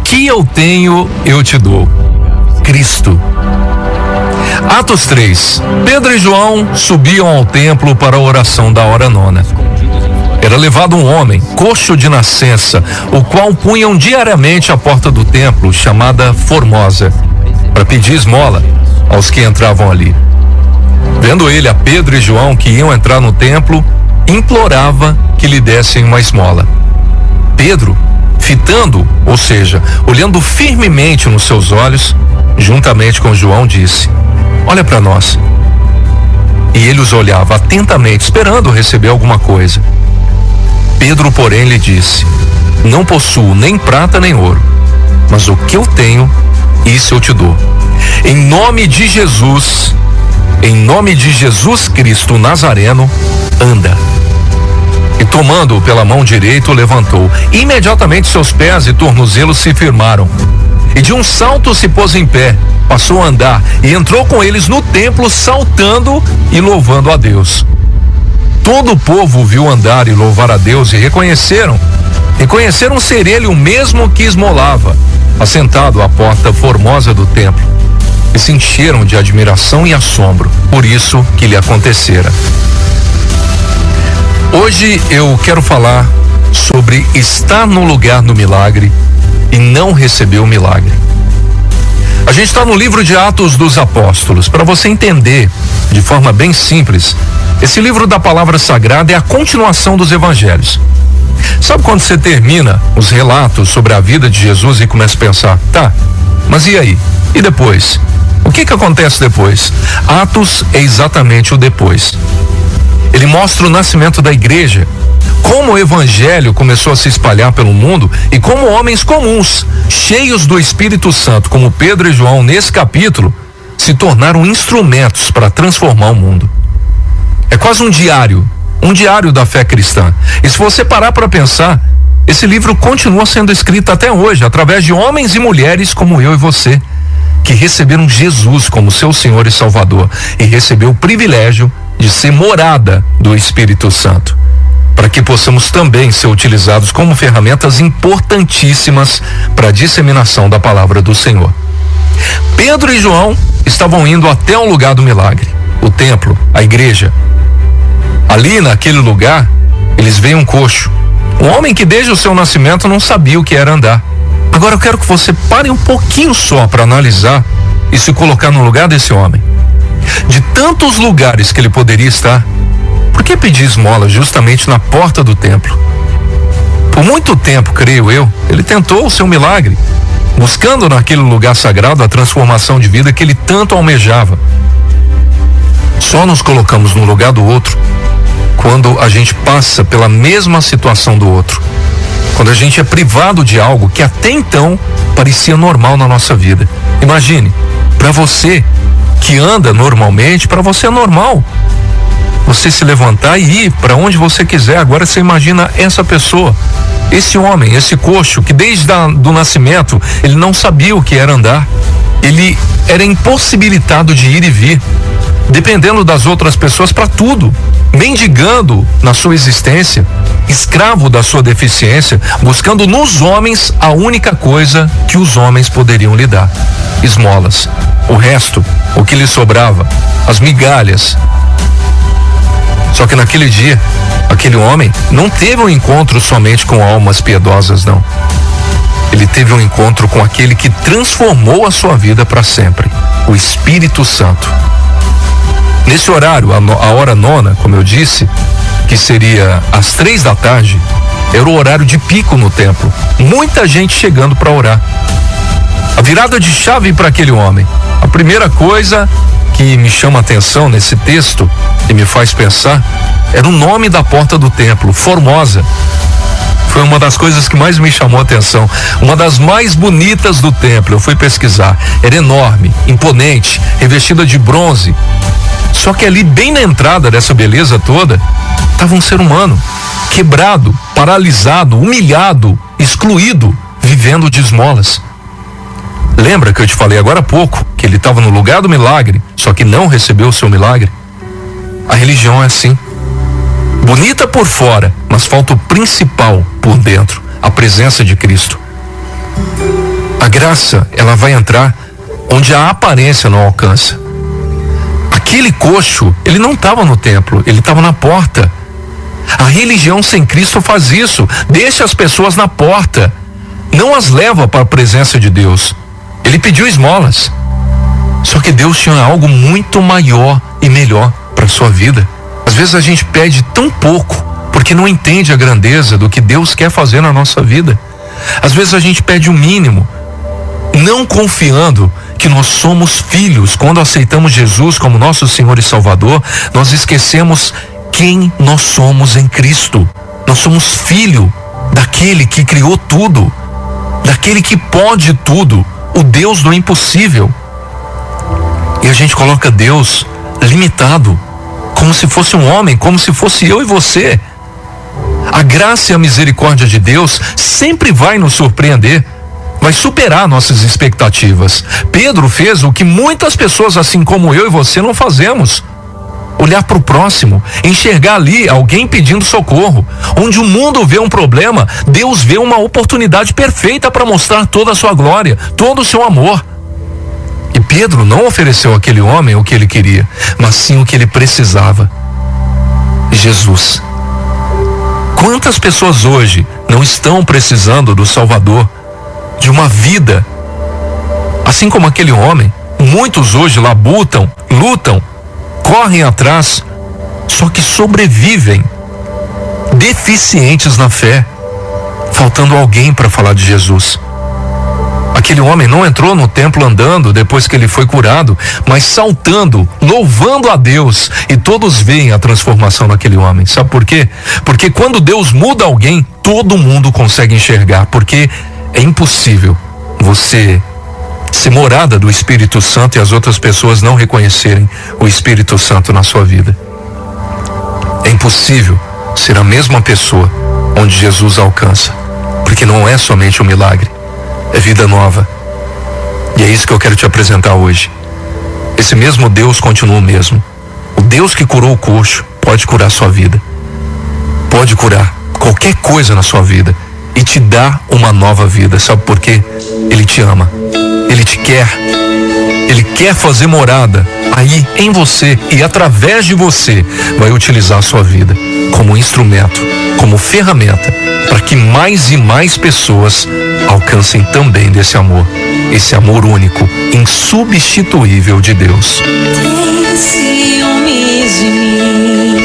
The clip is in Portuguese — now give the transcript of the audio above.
que eu tenho, eu te dou. Cristo. Atos 3. Pedro e João subiam ao templo para a oração da hora nona. Era levado um homem, coxo de nascença, o qual punham diariamente à porta do templo, chamada Formosa, para pedir esmola aos que entravam ali. Vendo ele a Pedro e João que iam entrar no templo, implorava que lhe dessem uma esmola. Pedro, fitando, ou seja, olhando firmemente nos seus olhos, juntamente com João, disse: olha para nós. E ele os olhava atentamente, esperando receber alguma coisa. Pedro, porém, lhe disse: não possuo nem prata nem ouro, mas o que eu tenho, isso eu te dou. Em nome de Jesus Cristo Nazareno, anda. E tomando-o pela mão direita, o levantou. Imediatamente seus pés e tornozelos se firmaram. E de um salto se pôs em pé, passou a andar e entrou com eles no templo, saltando e louvando a Deus. Todo o povo o viu andar e louvar a Deus e reconheceram ser ele o mesmo que esmolava, assentado à porta formosa do templo. E se encheram de admiração e assombro por isso que lhe acontecera. Hoje eu quero falar sobre estar no lugar do milagre e não receber o milagre. A gente está no livro de Atos dos Apóstolos. Para você entender de forma bem simples, esse livro da palavra sagrada é a continuação dos evangelhos. Sabe quando você termina os relatos sobre a vida de Jesus e começa a pensar, tá, mas e aí? E depois? O que acontece depois? Atos é exatamente o depois. Ele mostra o nascimento da igreja, como o evangelho começou a se espalhar pelo mundo e como homens comuns, cheios do Espírito Santo, como Pedro e João nesse capítulo, se tornaram instrumentos para transformar o mundo. É quase um diário da fé cristã. E se você parar para pensar, esse livro continua sendo escrito até hoje, através de homens e mulheres como eu e você, que receberam Jesus como seu Senhor e Salvador e recebeu o privilégio de ser morada do Espírito Santo, para que possamos também ser utilizados como ferramentas importantíssimas para a disseminação da palavra do Senhor. Pedro e João estavam indo até o lugar do milagre, o templo, a igreja. Ali naquele lugar, eles veem um coxo, um homem que desde o seu nascimento não sabia o que era andar. Agora eu quero que você pare um pouquinho só para analisar e se colocar no lugar desse homem. De tantos lugares que ele poderia estar, por que pedir esmola justamente na porta do templo? Por muito tempo, creio eu, ele tentou o seu milagre, buscando naquele lugar sagrado a transformação de vida que ele tanto almejava. Só nos colocamos no lugar do outro quando a gente passa pela mesma situação do outro. Quando a gente é privado de algo que até então parecia normal na nossa vida. Imagine, para você que anda normalmente, para você é normal você se levantar e ir para onde você quiser. Agora você imagina essa pessoa, esse homem, esse coxo, que desde do nascimento ele não sabia o que era andar. Ele era impossibilitado de ir e vir, dependendo das outras pessoas para tudo, mendigando na sua existência, escravo da sua deficiência, buscando nos homens a única coisa que os homens poderiam lhe dar: esmolas. O resto, o que lhe sobrava, as migalhas. Só que naquele dia, aquele homem não teve um encontro somente com almas piedosas, não. Ele teve um encontro com aquele que transformou a sua vida para sempre, o Espírito Santo. Nesse horário, a hora nona, como eu disse, que seria às 3 da tarde, era o horário de pico no templo. Muita gente chegando para orar. A virada de chave para aquele homem. A primeira coisa que me chama a atenção nesse texto e me faz pensar era o nome da porta do templo, Formosa. Foi uma das coisas que mais me chamou a atenção, uma das mais bonitas do templo. Eu fui pesquisar, era enorme, imponente, revestida de bronze. Só que ali, bem na entrada dessa beleza toda, estava um ser humano, quebrado, paralisado, humilhado, excluído, vivendo de esmolas. Lembra que eu te falei agora há pouco que ele estava no lugar do milagre, só que não recebeu o seu milagre? A religião é assim, bonita por fora, mas falta o principal por dentro, a presença de Cristo. A graça, ela vai entrar onde a aparência não alcança. Aquele coxo, ele não estava no templo, ele estava na porta. A religião sem Cristo faz isso, deixa as pessoas na porta, não as leva para a presença de Deus. Ele pediu esmolas, só que Deus tinha algo muito maior e melhor para a sua vida. Às vezes a gente pede tão pouco, porque não entende a grandeza do que Deus quer fazer na nossa vida. Às vezes a gente pede o mínimo, não confiando que nós somos filhos. Quando aceitamos Jesus como nosso Senhor e Salvador, nós esquecemos quem nós somos em Cristo. Nós somos filho daquele que criou tudo, daquele que pode tudo, o Deus do impossível. E a gente coloca Deus limitado, como se fosse um homem, como se fosse eu e você. A graça e a misericórdia de Deus sempre vai nos surpreender, vai superar nossas expectativas. Pedro fez o que muitas pessoas, assim como eu e você, não fazemos: olhar para o próximo, enxergar ali alguém pedindo socorro. Onde o mundo vê um problema, Deus vê uma oportunidade perfeita para mostrar toda a sua glória, todo o seu amor. E Pedro não ofereceu àquele homem o que ele queria, mas sim o que ele precisava: Jesus. Quantas pessoas hoje não estão precisando do Salvador, de uma vida? Assim como aquele homem, muitos hoje labutam, lutam, correm atrás, só que sobrevivem deficientes na fé, faltando alguém para falar de Jesus. Aquele homem não entrou no templo andando depois que ele foi curado, mas saltando, louvando a Deus, e todos veem a transformação naquele homem. Sabe por quê? Porque quando Deus muda alguém, todo mundo consegue enxergar, porque é impossível você ser morada do Espírito Santo e as outras pessoas não reconhecerem o Espírito Santo na sua vida. É impossível ser a mesma pessoa onde Jesus alcança, porque não é somente um milagre, é vida nova. E é isso que eu quero te apresentar hoje. Esse mesmo Deus continua o mesmo. O Deus que curou o coxo pode curar a sua vida, pode curar qualquer coisa na sua vida e te dar uma nova vida. Sabe por quê? Ele te ama, Ele te quer, Ele quer fazer morada aí em você, e através de você vai utilizar a sua vida como instrumento, como ferramenta, para que mais e mais pessoas alcancem também desse amor, esse amor único, insubstituível de Deus. Tem ciúmes de mim.